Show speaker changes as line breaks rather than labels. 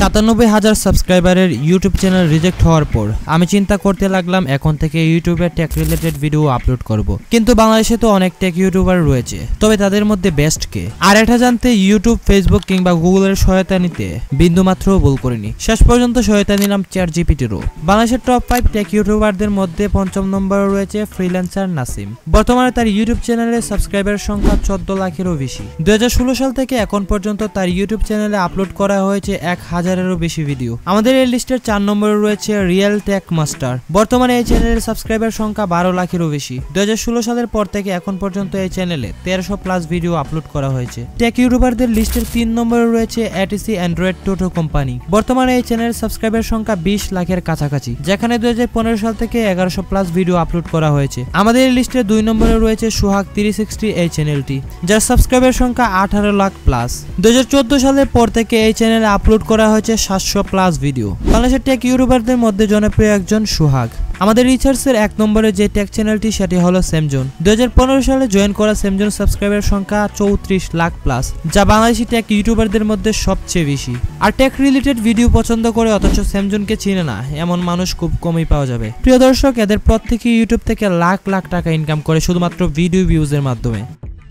97,000 সাবস্ক্রাইবারের YouTube channel reject হওয়ার পর আমি চিন্তা করতে লাগলাম এখন থেকে ইউটিউবে টেক রিলেটেড ভিডিও আপলোড করব। কিন্তু বাংলাদেশে তো অনেক টেক ইউটিউবার রয়েছে, তবে তাদের মধ্যে বেস্ট কে? আর এটা জানতে ইউটিউব, ফেসবুক কিংবা গুগলের সহায়তা নিতে বিন্দুমাত্র ভুল করিনি। শেষ পর্যন্ত সহায়তা নিলাম চ্যাটজিপিটিরও। বাংলাদেশের টপ 5 টেক ইউটিউবারদের মধ্যে 5ম নম্বরে রয়েছে ফ্রিল্যান্সার নাসিম। বর্তমানে তার ইউটিউব চ্যানেলে সাবস্ক্রাইবারের সংখ্যা 14 লাখেরও বেশি। 2016 সাল থেকে এখন পর্যন্ত তার ইউটিউব চ্যানেলে আপলোড করা হয়েছে 1000-এরও বেশি ভিডিও। আমাদের এই লিস্টের 4 নম্বরে রয়েছে রিয়েল টেক মাস্টার। বর্তমানে এই চ্যানেলের সাবস্ক্রাইবার সংখ্যা 12 লাখেরও বেশি। 2016 সালের পর থেকে এখন পর্যন্ত এই চ্যানেলে 1300+ ভিডিও আপলোড করা হয়েছে। টেক ইউটিউবারদের লিস্টের 3 নম্বরে রয়েছে এটিসি অ্যান্ড্রয়েড টোটো কোম্পানি। বর্তমানে এই চ্যানেলের সাবস্ক্রাইবার সংখ্যা 20 লাখের কাছাকাছি, যেখানে 2015 সাল থেকে 1100+ ভিডিও আপলোড করা হয়েছে। আমাদের এই লিস্টের 2 নম্বরে রয়েছে সোহাগ 360 এই চ্যানেলটি, যার সাবস্ক্রাইবার সংখ্যা 18 লাখ প্লাস। 2014 সালের পর থেকে এই চ্যানেলে আপলোড করা হয়েছে 700+ ভিডিও। বাংলাদেশের টেক ইউটিউবারদের মধ্যে জনপ্রিয় একজন সোহাগ। আমাদের রিসার্চের 1 নম্বরে যে টেক চ্যানেলটি সেটি হলো সেমজন। 2015 সালে জয়েন করা সেমজন সাবস্ক্রাইবার সংখ্যা 34 লাখ প্লাস, যা বাংলাদেশি টেক ইউটিউবারদের মধ্যে সবচেয়ে বেশি। আর টেক রিলেটেড ভিডিও পছন্দ করে অথচ সেমজনকে চিনে না এমন মানুষ খুব কমই পাওয়া যাবে। প্রিয় দর্শক, এদের প্রত্যেকেই ইউটিউব থেকে লাখ লাখ টাকা ইনকাম করে শুধুমাত্র ভিডিও ভিউজের মাধ্যমে।